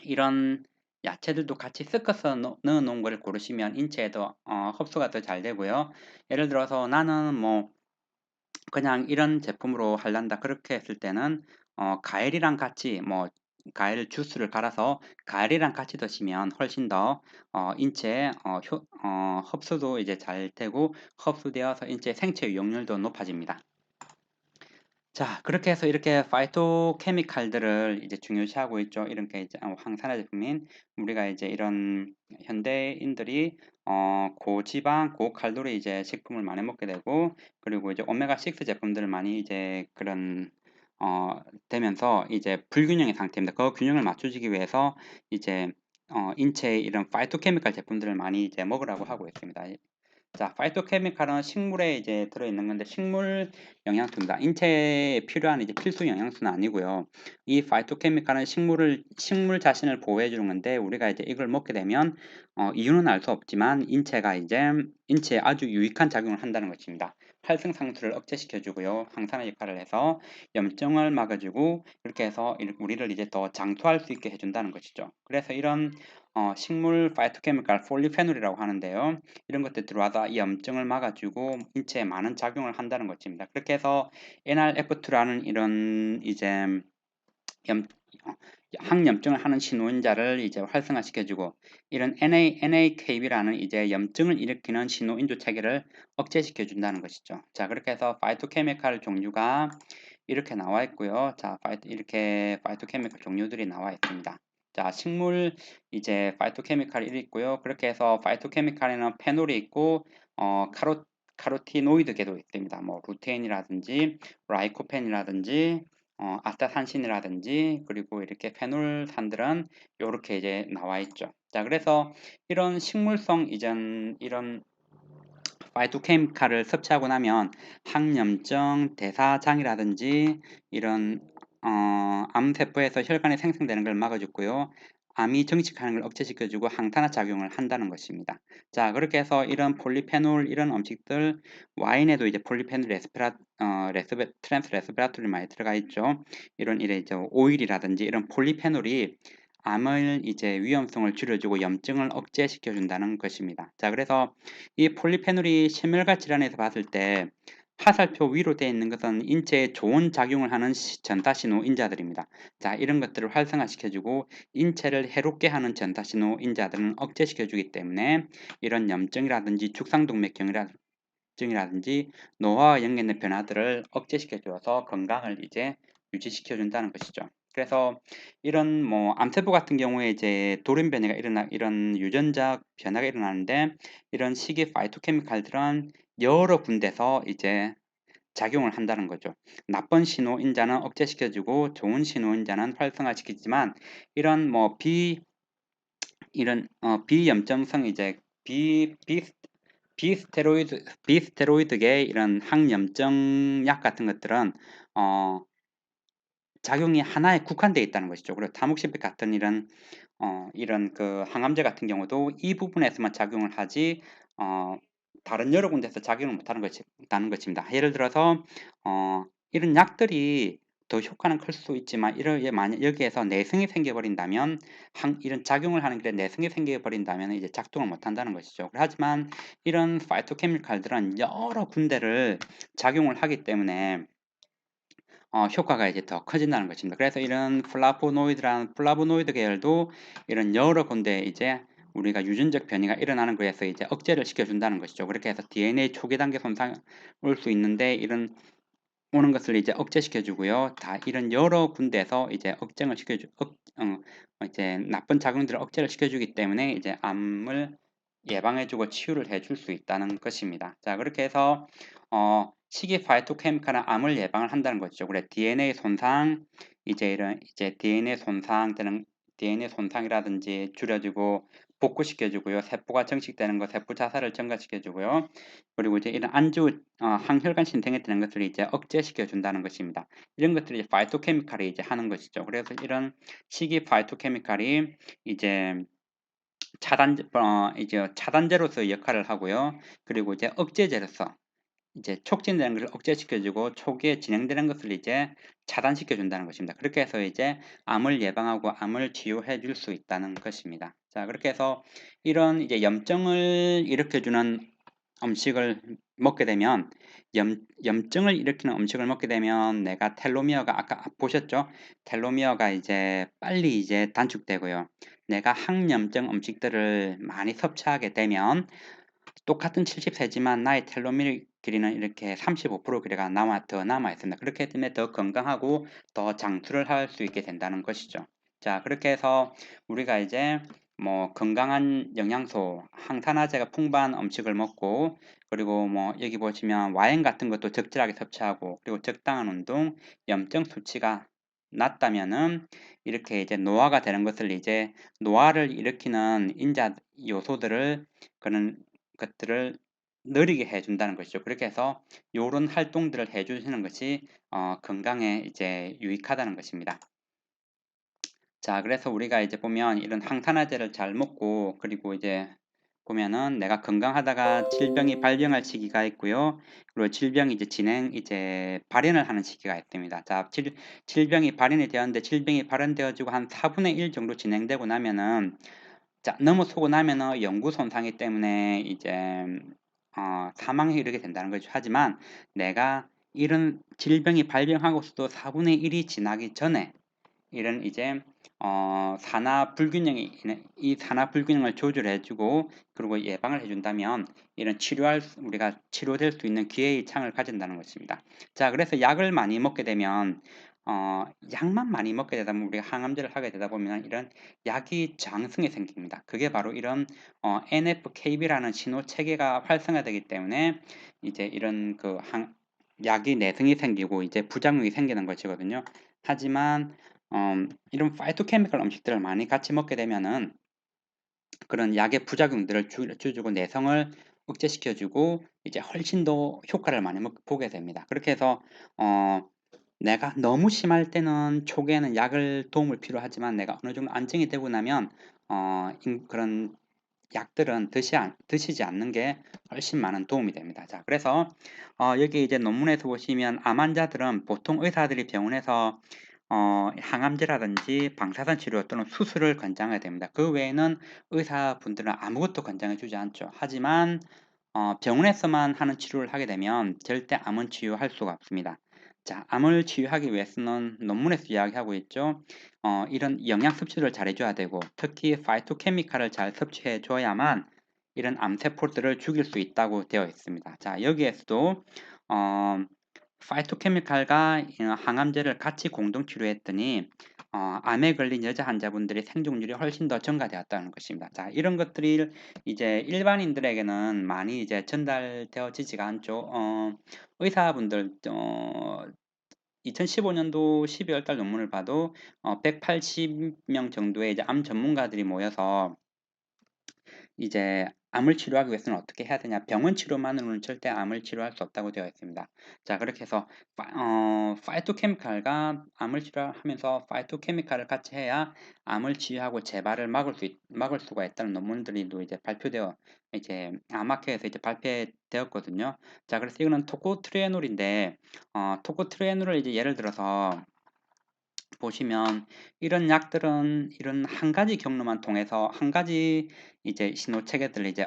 이런 야채들도 같이 섞어서 넣어 놓은 거를 고르시면 인체에도 흡수가 더 잘 되고요. 예를 들어서 나는 뭐 그냥 이런 제품으로 할란다 그렇게 했을 때는 과일이랑 같이 뭐 과일 주스를 갈아서 과일이랑 같이 드시면 훨씬 더 인체에 흡수도 이제 잘 되고 흡수되어서 인체 생체 유용률도 높아집니다. 자, 그렇게 해서 이렇게 파이토케미칼들을 이제 중요시하고 있죠. 이렇게 이제 항산화 제품인 우리가 이제 이런 현대인들이 고지방, 고칼로리 이제 식품을 많이 먹게 되고 그리고 이제 오메가6 제품들을 많이 이제 그런 어 되면서 이제 불균형의 상태입니다. 그 균형을 맞춰주기 위해서 이제 인체에 이런 파이토케미칼 제품들을 많이 이제 먹으라고 하고 있습니다. 자, 파이토케미칼은 식물에 이제 들어있는 건데 식물 영양소입니다. 인체에 필요한 이제 필수 영양소는 아니고요. 이 파이토케미칼은 식물 자신을 보호해 주는 건데 우리가 이제 이걸 먹게 되면 이유는 알 수 없지만 인체가 이제 인체에 아주 유익한 작용을 한다는 것입니다. 활성상수를 억제시켜 주고요. 항산화 역할을 해서 염증을 막아주고 그렇게 해서 우리를 이제 더 장수할 수 있게 해준다는 것이죠. 그래서 이런 식물 파이토케미칼 폴리페놀이라고 하는데요. 이런 것들 들어와서 이 염증을 막아주고 인체에 많은 작용을 한다는 것입니다. 그렇게 해서 NRF2라는 이런 이제 염, 어, 항염증을 하는 신호인자를 이제 활성화시켜주고 이런 NAKB라는 이제 염증을 일으키는 신호인조 체계를 억제시켜준다는 것이죠. 자, 그렇게 해서 파이토케미칼 종류가 이렇게 나와 있고요. 자, 이렇게 파이토케미칼 종류들이 나와 있습니다. 자, 식물 이제 파이토케미칼이 있고요. 그렇게 해서 파이토케미칼에는 페놀이 있고 카로티노이드계도 있습니다. 뭐 루테인이라든지 라이코펜이라든지 아스타산신이라든지 그리고 이렇게 페놀산들은 요렇게 이제 나와 있죠. 자, 그래서 이런 식물성 이전 이런 파이토케미칼을 섭취하고 나면 항염증, 대사장이라든지 이런 암세포에서 혈관이 생성되는 걸 막아주고요. 암이 증식하는 걸 억제시켜주고 항산화 작용을 한다는 것입니다. 자, 그렇게 해서 이런 폴리페놀 이런 음식들 와인에도 이제 폴리페놀 트랜스 레스베라토리 많이 들어가 있죠. 이런 이제 오일이라든지 이런 폴리페놀이 암을 이제 위험성을 줄여주고 염증을 억제시켜 준다는 것입니다. 자, 그래서 이 폴리페놀이 심혈관 질환에서 봤을 때 화살표 위로 되어 있는 것은 인체에 좋은 작용을 하는 전파신호 인자들입니다. 자, 이런 것들을 활성화시켜주고 인체를 해롭게 하는 전파신호 인자들은 억제시켜주기 때문에 이런 염증이라든지 죽상동맥경이라든지 노화와 연계된 변화들을 억제시켜주어서 건강을 이제 유지시켜준다는 것이죠. 그래서 이런 뭐 암세포 같은 경우에 이제 돌연 변이가 이런 유전자 변화가 일어나는데 이런 시기 파이토케미칼들은 여러 군데서 이제 작용을 한다는 거죠. 나쁜 신호인자는 억제시켜주고 좋은 신호인자는 활성화시키지만 이런 뭐 비염증성 이제 비스테로이드계 이런 항염증 약 같은 것들은 어 작용이 하나에 국한되어 있다는 것이죠. 그리고 타목시백 같은 이런 그 항암제 같은 경우도 이 부분에서만 작용을 하지 다른 여러 군데서 작용을 못하는 다는 것입니다. 예를 들어서 이런 약들이 더 효과는 클 수 있지만 만약 여기에서 내성이 생겨버린다면 이런 작용을 하는 길에 내성이 생겨버린다면 이제 작동을 못한다는 것이죠. 하지만 이런 파이토케미칼들은 여러 군데를 작용을 하기 때문에 효과가 이제 더 커진다는 것입니다. 그래서 이런 플라보노이드 계열도 이런 여러 군데 이제 우리가 유전적 변이가 일어나는 거에서 이제 억제를 시켜준다는 것이죠. 그렇게 해서 DNA 초기 단계 손상을 올 수 있는데 이런 오는 것을 이제 억제시켜주고요. 다 이런 여러 군데에서 이제 이제 나쁜 작용들을 억제를 시켜주기 때문에 이제 암을 예방해주고 치유를 해줄 수 있다는 것입니다. 자, 그렇게 해서 식이 파이토케미칼은 암을 예방을 한다는 거죠. 그래 DNA 손상 이제 이런 이제 DNA 손상이라든지 줄여주고 복구시켜주고요. 세포가 정식되는 거, 세포 자살을 증가시켜주고요. 그리고 이제 이런 항혈관 신생에 되는 것을 이제 억제시켜 준다는 것입니다. 이런 것들이 이제 파이토케미칼이 이제 하는 것이죠. 그래서 이런 식이 파이토케미칼이 이제 이제 차단제로서 역할을 하고요. 그리고 이제 억제제로서 이제 촉진되는 것을 억제시켜 주고 초기에 진행되는 것을 이제 차단시켜 준다는 것입니다. 그렇게 해서 이제 암을 예방하고 암을 치유해 줄 수 있다는 것입니다. 자, 그렇게 해서 이런 이제 염증을 일으켜 주는 음식을 먹게 되면 염증을 일으키는 음식을 먹게 되면 내가 텔로미어가 아까 보셨죠? 텔로미어가 이제 빨리 이제 단축되고요. 내가 항염증 음식들을 많이 섭취하게 되면 똑같은 70세지만 나의 텔로미어 길이는 이렇게 35% 길이가 더 남아 있습니다. 그렇기 때문에 더 건강하고 더 장수를 할 수 있게 된다는 것이죠. 자, 그렇게 해서 우리가 이제 뭐 건강한 영양소, 항산화제가 풍부한 음식을 먹고 그리고 뭐 여기 보시면 와인 같은 것도 적절하게 섭취하고 그리고 적당한 운동, 염증 수치가 낮다면은 이렇게 이제 노화가 되는 것을 이제 노화를 일으키는 인자 요소들을 그런 것들을 느리게 해 준다는 것이죠. 그렇게 해서 요런 활동들을 해 주시는 것이 건강에 이제 유익하다는 것입니다. 자, 그래서 우리가 이제 보면 이런 항산화제를 잘 먹고 그리고 이제 보면은 내가 건강하다가 질병이 발병할 시기가 있고요. 그리고 질병이 이제 발현을 하는 시기가 있습니다. 자, 질병이 발현이 되었는데 질병이 발현되어지고 한 4분의 1 정도 진행되고 나면은 자, 넘어서고 나면은 영구 손상이 때문에 이제 사망에 이르게 된다는 거죠. 하지만 내가 이런 질병이 발병하고서도 4분의 1이 지나기 전에 이런 이제 이 산화 불균형을 조절해 주고 그리고 예방을 해 준다면 이런 우리가 치료될 수 있는 기회의 창을 가진다는 것입니다. 자, 그래서 약을 많이 먹게 되면 약만 많이 먹게 되다 보면 우리가 항암제를 하게 되다 보면 이런 약이 저항성이 생깁니다. 그게 바로 이런 NF-kB라는 신호 체계가 활성화되기 때문에 이제 이런 약이 내성이 생기고 이제 부작용이 생기는 것이거든요. 하지만 이런 파이토케미컬 음식들을 많이 같이 먹게 되면은 그런 약의 부작용들을 줄여주고 내성을 억제시켜 주고 이제 훨씬 더 효과를 많이 보게 됩니다. 그렇게 해서 어 내가 너무 심할 때는 초기에는 약을 도움을 필요하지만 내가 어느 정도 안정이 되고 나면 그런 약들은 드시지 않는 게 훨씬 많은 도움이 됩니다. 자, 그래서 여기 이제 논문에서 보시면 암 환자들은 보통 의사들이 병원에서 항암제라든지 방사선 치료 또는 수술을 권장해야 됩니다. 그 외에는 의사분들은 아무것도 권장해 주지 않죠. 하지만 병원에서만 하는 치료를 하게 되면 절대 암은 치유할 수가 없습니다. 자, 암을 치유하기 위해서는 논문에서 이야기하고 있죠. 이런 영양 섭취를 잘 해줘야 되고 특히 파이토케미칼을 잘 섭취해 줘야만 이런 암세포들을 죽일 수 있다고 되어 있습니다. 자, 여기에서도 어, 파이토케미칼과 항암제를 같이 공동 치료했더니 암에 걸린 여자 환자분들의 생존율이 훨씬 더 증가되었다는 것입니다. 자, 이런 것들이 이제 일반인들에게는 많이 이제 전달되어지지가 않죠. 의사분들 2015년도 12월 달 논문을 봐도 180명 정도의 이제 암 전문가들이 모여서 이제 암을 치료하기 위해서는 어떻게 해야 되냐? 병원 치료만으로는 절대 암을 치료할 수 없다고 되어 있습니다. 자, 그렇게 해서 파이토케미칼과 암을 치료하면서 파이토케미칼을 같이 해야 암을 치유하고 재발을 막을 수가 있다는 논문들이 또 이제 발표되어 이제 암학회에서 이제 발표되었거든요. 자, 그래서 이거는 토코트리에놀인데 토코트리에놀을 이제 예를 들어서 보시면 이런 약들은 이런 한 가지 경로만 통해서 한 가지 이제 신호 체계들을 이제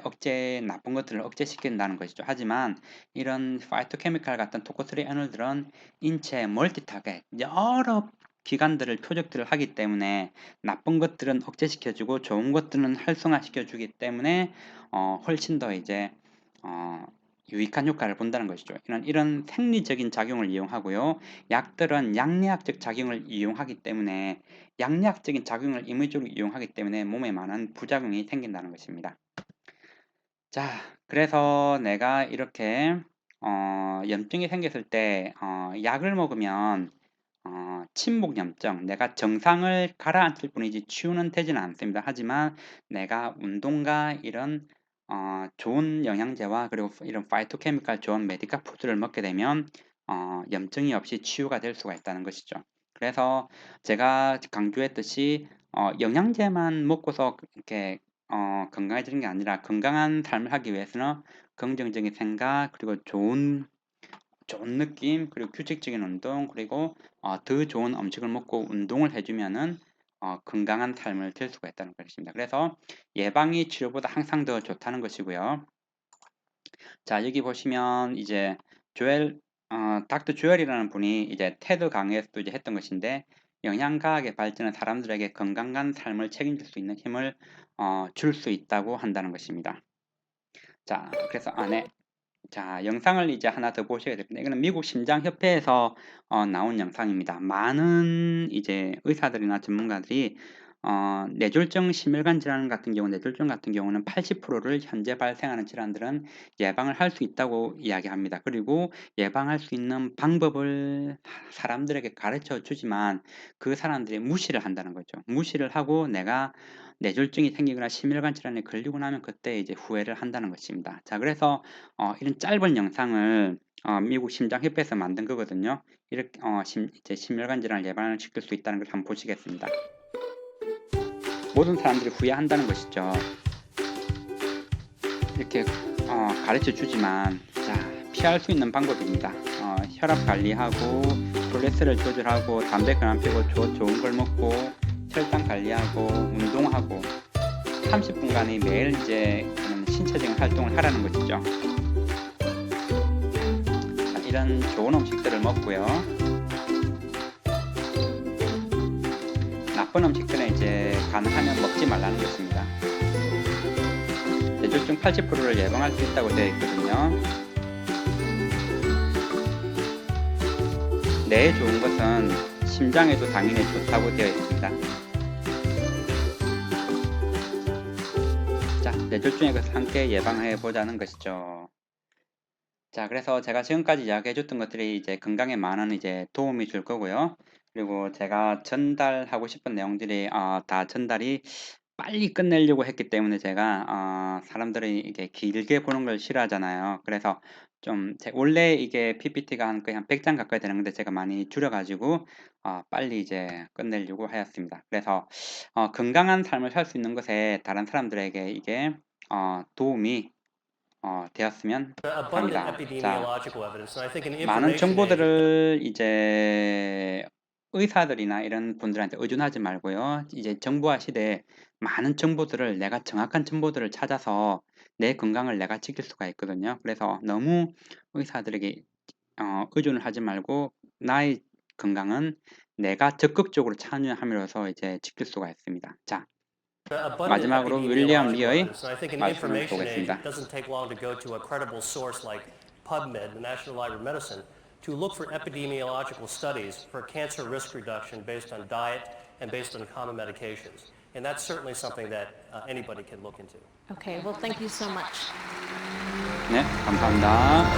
나쁜 것들을 억제시킨다는 것이죠. 하지만 이런 파이토케미칼 같은 토코트리 애놀들은 인체 멀티타겟 여러 기관들을 표적들을 하기 때문에 나쁜 것들은 억제시켜주고 좋은 것들은 활성화시켜주기 때문에 훨씬 더 이제 어, 유익한 효과를 본다는 것이죠. 이런 생리적인 작용을 이용하고요. 약들은 양리학적 작용을 이용하기 때문에 양리학적인 작용을 임의적으로 이용하기 때문에 몸에 많은 부작용이 생긴다는 것입니다. 자, 그래서 내가 이렇게 염증이 생겼을 때 약을 먹으면 침묵염증, 내가 정상을 가라앉힐 뿐이지 치유는 되지는 않습니다. 하지만 내가 운동과 이런 좋은 영양제와 그리고 이런 파이토케미칼 좋은 메디카 푸드를 먹게 되면 염증이 없이 치유가 될 수가 있다는 것이죠. 그래서 제가 강조했듯이 영양제만 먹고서 이렇게 건강해지는 게 아니라 건강한 삶을 하기 위해서는 긍정적인 생각 그리고 좋은 좋은 느낌, 그리고 규칙적인 운동, 그리고 더 좋은 음식을 먹고 운동을 해주면은 건강한 삶을 될 수가 있다는 것입니다. 그래서 예방이 치료보다 항상 더 좋다는 것이고요. 자, 여기 보시면 이제 조엘, 닥터 조엘이라는 분이 이제 테드 강의에서도 이제 했던 것인데, 영양과학의 발전은 사람들에게 건강한 삶을 책임질 수 있는 힘을 줄 수 있다고 한다는 것입니다. 자, 그래서 자, 영상을 이제 하나 더 보셔야 됩니다. 이거는 미국 심장협회에서 나온 영상입니다. 많은 이제 의사들이나 전문가들이 뇌졸중 심혈관 질환 같은 경우, 뇌졸중 같은 경우는 80%를 현재 발생하는 질환들은 예방을 할 수 있다고 이야기합니다. 그리고 예방할 수 있는 방법을 사람들에게 가르쳐 주지만 그 사람들이 무시를 한다는 거죠. 무시를 하고 내가 뇌졸중이 생기거나 심혈관 질환에 걸리고 나면 그때 이제 후회를 한다는 것입니다. 자, 그래서 이런 짧은 영상을 미국 심장협회에서 만든 거거든요. 이렇게 이제 심혈관 질환을 예방을 시킬 수 있다는 걸 한번 보시겠습니다. 모든 사람들이 후회한다는 것이죠. 이렇게 가르쳐 주지만 자, 피할 수 있는 방법입니다. 혈압 관리하고 콜레스테롤 조절하고 담배 그만 피고 좋은 걸 먹고 혈당 관리하고 운동하고 30분간의 매일 이제 신체적인 활동을 하라는 것이죠. 자, 이런 좋은 음식들을 먹고요. 나쁜 음식들은 이제 가능하면 먹지 말라는 것입니다. 뇌졸중 80%를 예방할 수 있다고 되어 있거든요. 뇌에 좋은 것은 심장에도 당연히 좋다고 되어 있습니다. 자, 뇌졸중에 것을 함께 예방해 보자는 것이죠. 자, 그래서 제가 지금까지 이야기해 줬던 것들이 이제 건강에 많은 이제 도움이 줄 거고요. 그리고 제가 전달하고 싶은 내용들이 다 전달이 빨리 끝내려고 했기 때문에 제가 사람들이 이게 길게 보는 걸 싫어하잖아요. 그래서 좀 원래 이게 PPT가 한 거의 한 100장 가까이 되는 건데 제가 많이 줄여 가지고 빨리 이제 끝내려고 하였습니다. 그래서 건강한 삶을 살 수 있는 것에 다른 사람들에게 이게 도움이 되었으면 abundant 합니다. 자, epidemiological evidence, and I think an 많은 information age. 정보들을 이제 의사들이나 이런 분들한테 의존하지 말고요. 이제 정보화 시대에 많은 정보들을 내가 정확한 정보들을 찾아서 내 건강을 내가 지킬 수가 있거든요. 그래서 너무 의사들에게 의존을 하지 말고 나의 건강은 내가 적극적으로 참여함으로써 이제 지킬 수가 있습니다. 자, Abundant 마지막으로 윌리엄 epidemiological 리어의 evidence, and I think in 말씀을 information age, 보겠습니다. it doesn't take long to go to a credible source like PubMed, the National Library of Medicine, to look for epidemiological studies for cancer risk reduction based on diet and based on common medications. And that's certainly something that anybody can look into. Okay, well, thank you so much. 네, 감사합니다.